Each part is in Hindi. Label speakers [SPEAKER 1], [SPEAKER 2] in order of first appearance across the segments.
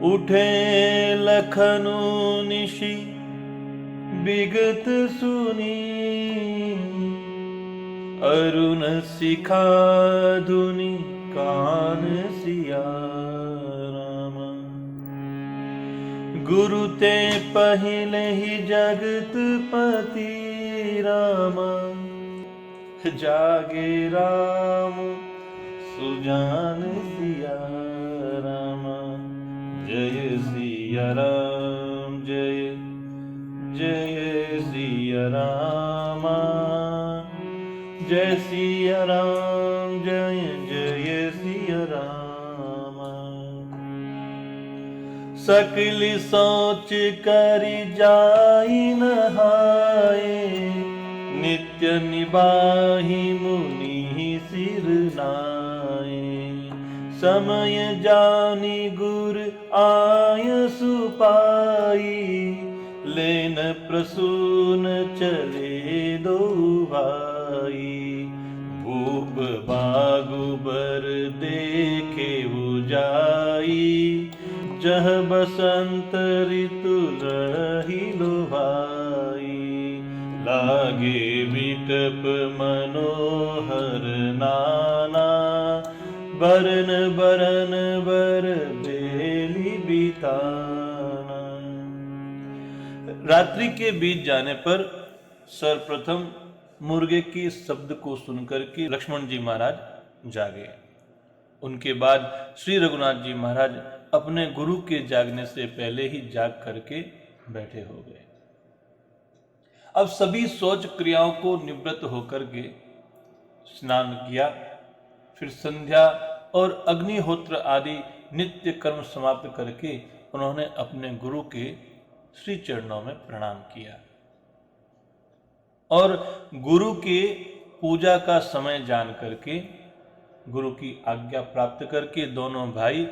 [SPEAKER 1] उठे लखनु निशि विगत सुनी, अरुण शिखा धुनि कान सिया राम। गुरु ते पहिले ही जगत पति राम, जागे राम सुजान सिया राम। जय सिया राम जय जय सिया राम, जय सिया राम जय जय सिया राम। सकल सोच करि जाई नहाए, नित्य निबाहि मुनि सिर नाए। समय जानी गुर आय सुपाई, लेन प्रसून चले दो भाई। भूप बागुबर देखे उजाई, जह बसंत ऋतु रही लोभाई। लागे बिटप मनोहर नाना, बरन बरन बर बेली बिताना। रात्रि के बीत जाने पर सर्वप्रथम मुर्गे के शब्द को सुनकर के लक्ष्मण जी महाराज जागे। उनके बाद श्री रघुनाथ जी महाराज अपने गुरु के जागने से पहले ही जाग करके बैठे हो गए। अब सभी शौच क्रियाओं को निवृत्त होकर के स्नान किया, फिर संध्या और अग्निहोत्र आदि नित्य कर्म समाप्त करके उन्होंने अपने गुरु के श्री चरणों में प्रणाम किया और गुरु के पूजा का समय जान करके गुरु की आज्ञा प्राप्त करके दोनों भाई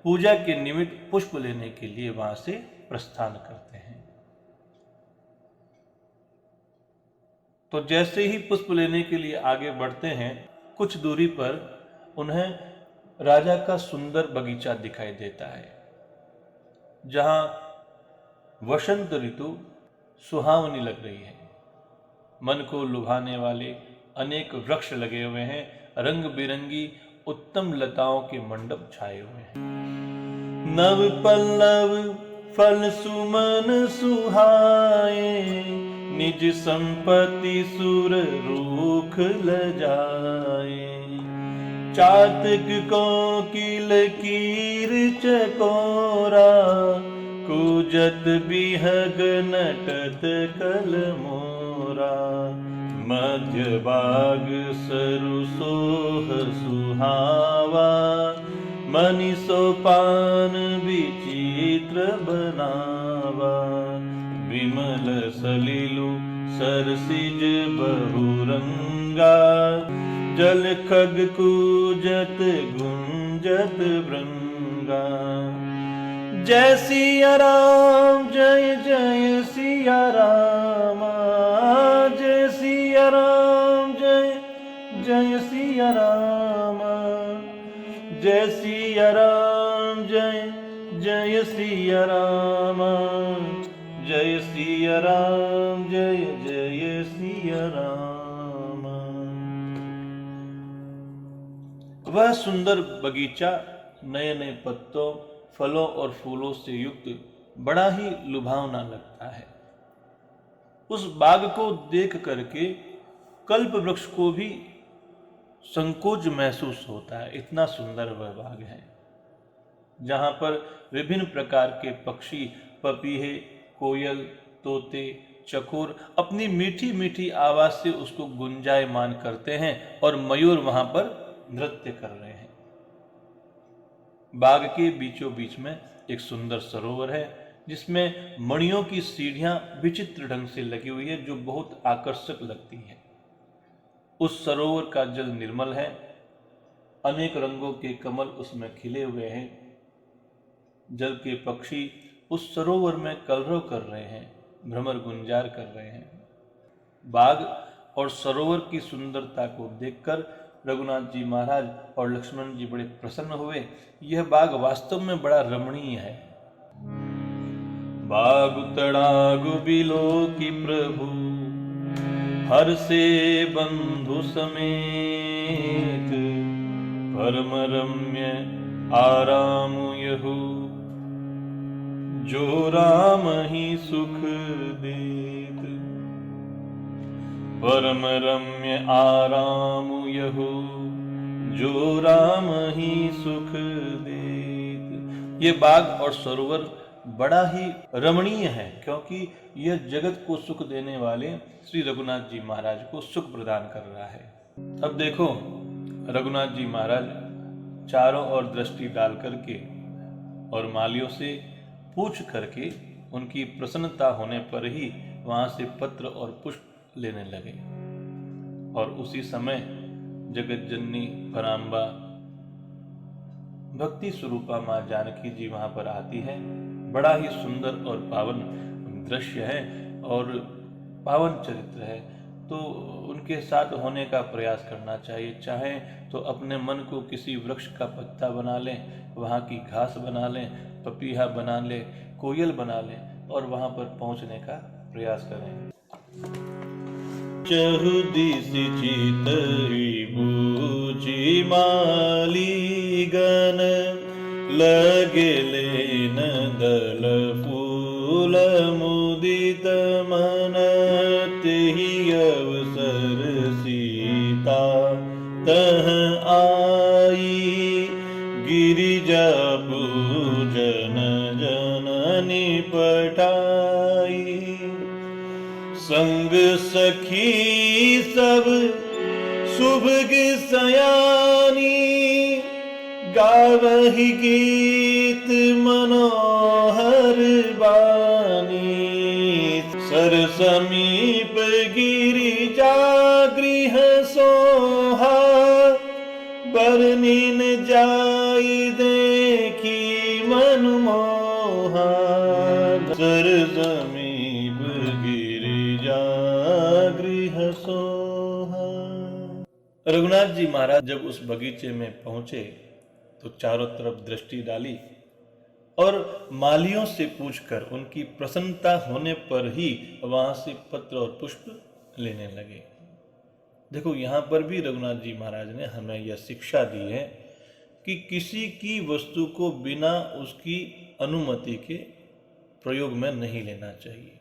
[SPEAKER 1] पूजा के निमित्त पुष्प लेने के लिए वहां से प्रस्थान करते हैं। तो जैसे ही पुष्प लेने के लिए आगे बढ़ते हैं, कुछ दूरी पर उन्हें राजा का सुंदर बगीचा दिखाई देता है, जहां वसंत ऋतु सुहावनी लग रही है। मन को लुभाने वाले अनेक वृक्ष लगे हुए हैं, रंग बिरंगी उत्तम लताओं के मंडप छाए हुए हैं। नव पल्लव फल सुमन सुहाए, निज संपत्ति सुर रूख लजाए। चातक कोकिल कीर चकोरा, कुजत बिहग नटत कल मोरा। मध्य बाग सरु सोह सुहावा, मनि सोपान विचित्र बनावा। विमल सलिलु सरसिज बहुरंगा, जल खग कूजत गुंजत भृंगा। जय सिया राम जय जय सिया राम, जय सिया राम जय जय सिया राम। जय सिया राम जय जय सिया राम, जय सिया राम जय जय सिया राम। वह सुंदर बगीचा नए नए पत्तों, फलों और फूलों से युक्त बड़ा ही लुभावना लगता है। उस बाग को देख करके कल्प वृक्ष को भी संकोच महसूस होता है, इतना सुंदर वह बाग है, जहां पर विभिन्न प्रकार के पक्षी, पपीहे, कोयल, तोते, चकोर अपनी मीठी मीठी आवाज से उसको गुंजायमान करते हैं और मयूर वहां पर नृत्य कर रहे हैं। बाग के बीचों बीच में एक सुंदर सरोवर है, जिसमें मणियों की सीढ़ियां विचित्र ढंग से लगी हुई है, जो बहुत आकर्षक लगती है। उस सरोवर का जल निर्मल है, अनेक रंगों के कमल उसमें खिले हुए हैं। जल के पक्षी उस सरोवर में कलरव कर रहे हैं, भ्रमर गुंजार कर रहे हैं। बाग और सरोवर की सुंदरता को देखकर रघुनाथ जी महाराज और लक्ष्मण जी बड़े प्रसन्न हुए। यह बाग वास्तव में बड़ा रमणीय है, बागु तड़ागु बिलो की प्रभु, हर से बंधु समेत, परम रम्य आराम यहु, जो राम ही सुख देत। परम रम्य आराम यहु, जो राम ही सुख देत। ये बाग और सरोवर बड़ा ही रमणीय है, क्योंकि यह जगत को सुख देने वाले श्री रघुनाथ जी महाराज को सुख प्रदान कर रहा है। अब देखो, रघुनाथ जी महाराज चारों ओर दृष्टि डाल करके और मालियों से पूछ करके उनकी प्रसन्नता होने पर ही वहां से पत्र और पुष्प लेने लगे। और उसी समय जगत जननी पराम्बा भक्ति स्वरूपा मां जानकी जी वहां पर आती है। बड़ा ही सुंदर और पावन दृश्य है और पावन चरित्र है, तो उनके साथ होने का प्रयास करना चाहिए। चाहे तो अपने मन को किसी वृक्ष का पत्ता बना लें, वहाँ की घास बना लें, पपीहा बना लें, कोयल बना लें और वहाँ पर पहुँचने का प्रयास करें। चहु दिस चितई बूझी माली गण, लगे लेन दल फूल मुदित मन, तेहि अवसर सीता तह आई, गिरिजा पूजन जननी पठाई। संग सखी सब सुभग सयानी, गावहि गीत मनोहर बानी। सर समीप गिरिजा गृह सोहा, बरनीन जाई देखी मन मोहा। सर समीप गिरिजा गृह सोहा। रघुनाथ जी महाराज जब उस बगीचे में पहुंचे तो चारों तरफ दृष्टि डाली और मालियों से पूछकर उनकी प्रसन्नता होने पर ही वहां से पत्र और पुष्प लेने लगे। देखो, यहां पर भी रघुनाथ जी महाराज ने हमें यह शिक्षा दी है कि किसी की वस्तु को बिना उसकी अनुमति के प्रयोग में नहीं लेना चाहिए।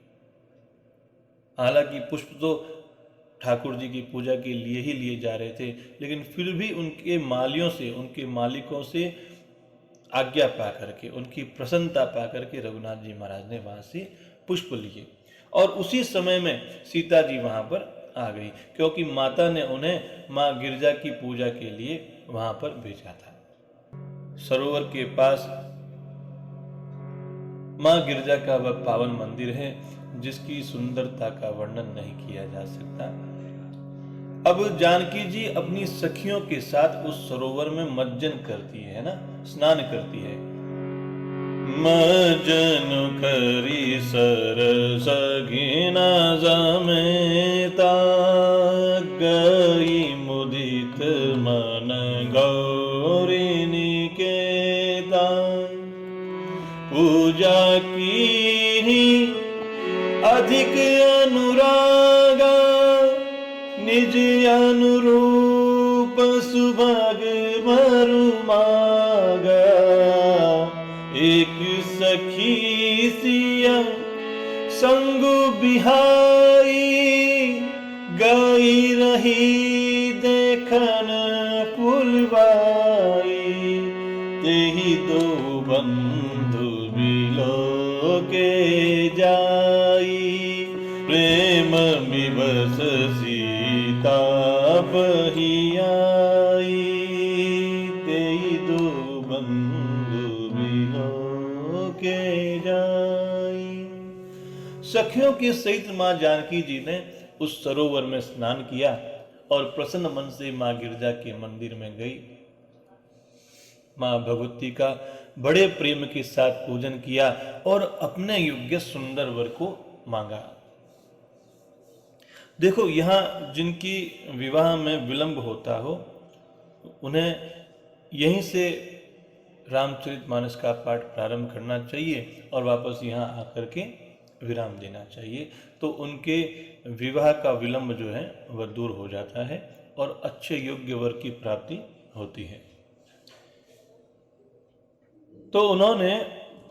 [SPEAKER 1] हालांकि पुष्प तो ठाकुर जी की पूजा के लिए ही लिए जा रहे थे, लेकिन फिर भी उनके मालियों से, उनके मालिकों से आज्ञा पा करके, उनकी प्रसन्नता पा करके रघुनाथ जी महाराज ने वहां से पुष्प लिए। और उसी समय में सीता जी वहां पर आ गई, क्योंकि माता ने उन्हें मां गिरजा की पूजा के लिए वहां पर भेजा था। सरोवर के पास मां गिरजा का वह पावन मंदिर है जिसकी सुंदरता का वर्णन नहीं किया जा सकता। अब जानकी जी अपनी सखियों के साथ उस सरोवर में मज्जन करती है ना, स्नान करती है। मज्जन करी सरस घिना जमेता, गई मुदित मन गौरी निकेता। पूजा की अधिक अनुरागा, निज अनुरूप सुभग मरु मागा। एक सखी सिया संगु बिहाई, गई रही देखन फुलवाई। तेहि दो बंधु बिलो के जाई, प्रेम विवश सीता बही आई। तेहि दो बंधु बिलो के जाई। सखियों के सहित मां जानकी जी ने उस सरोवर में स्नान किया और प्रसन्न मन से मां गिरजा के मंदिर में गई। मां भगवती का बड़े प्रेम के साथ पूजन किया और अपने योग्य सुंदर वर को मांगा। देखो, यहां जिनकी विवाह में विलंब होता हो, उन्हें यहीं से रामचरितमानस का पाठ प्रारंभ करना चाहिए और वापस यहाँ आकर के विराम देना चाहिए। तो उनके विवाह का विलंब जो है वह दूर हो जाता है और अच्छे योग्य वर की प्राप्ति होती है। तो उन्होंने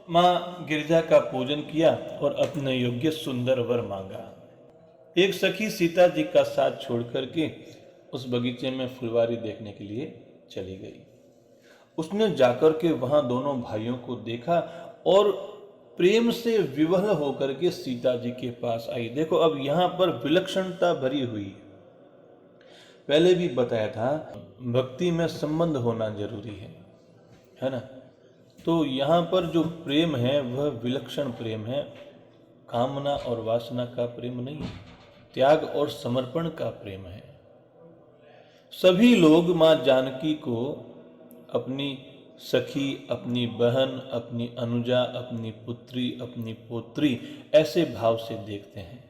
[SPEAKER 1] माँ गिरिजा का पूजन किया और अपने योग्य सुंदर वर मांगा। एक सखी सीता जी का साथ छोड़ करके उस बगीचे में फुलवारी देखने के लिए चली गई। उसने जाकर के वहां दोनों भाइयों को देखा और प्रेम से विवल होकर के सीता जी के पास आई। देखो अब यहां पर विलक्षणता भरी हुई है। पहले भी बताया था भक्ति में संबंध होना जरूरी है ना। तो यहाँ पर जो प्रेम है वह विलक्षण प्रेम है, कामना और वासना का प्रेम नहीं, त्याग और समर्पण का प्रेम है। सभी लोग माँ जानकी को अपनी सखी, अपनी बहन, अपनी अनुजा, अपनी पुत्री, अपनी पोत्री ऐसे भाव से देखते हैं।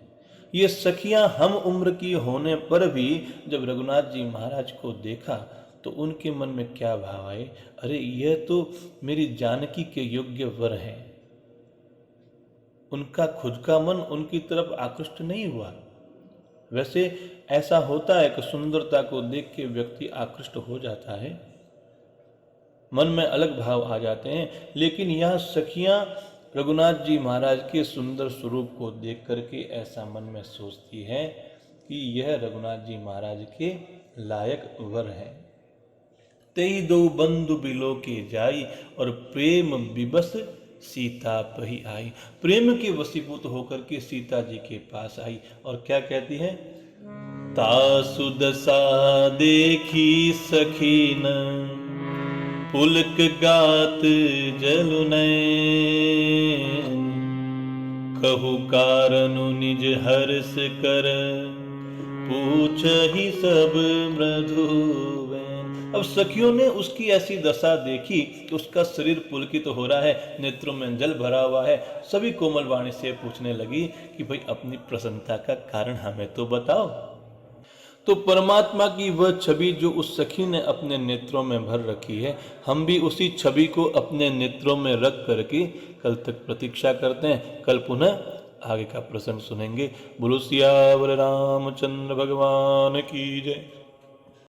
[SPEAKER 1] ये सखियां हम उम्र की होने पर भी जब रघुनाथ जी महाराज को देखा तो उनके मन में क्या भाव आए, अरे यह तो मेरी जानकी के योग्य वर हैं। उनका खुद का मन उनकी तरफ आकृष्ट नहीं हुआ। वैसे ऐसा होता है कि सुंदरता को देख के व्यक्ति आकृष्ट हो जाता है, मन में अलग भाव आ जाते हैं, लेकिन यह सखियां रघुनाथ जी महाराज के सुंदर स्वरूप को देख करके ऐसा मन में सोचती है कि यह रघुनाथ जी महाराज के लायक वर हैं। तेई दो बंधु बिलो के जाई और प्रेम विबस सीता पही आई। प्रेम के वशीभूत होकर के सीता जी के पास आई और क्या कहती है, तासु दशा देखी सखीन पुलक गात जलु नयन, कहु कारनु निज हर्ष कर पूछ ही सब मृदुवैन। अब सखियों ने उसकी ऐसी दशा देखी कि उसका शरीर पुलकित हो रहा है, नेत्रों में जल भरा हुआ है। सभी कोमल वाणी से पूछने लगी कि भाई अपनी प्रसन्नता का कारण हमें तो बताओ। तो परमात्मा की वह छवि जो उस सखी ने अपने नेत्रों में भर रखी है, हम भी उसी छवि को अपने नेत्रों में रख करके कल तक प्रतीक्षा करते हैं। कल पुनः आगे का प्रसंग सुनेंगे। बोलो सियावर रामचंद्र भगवान की जय।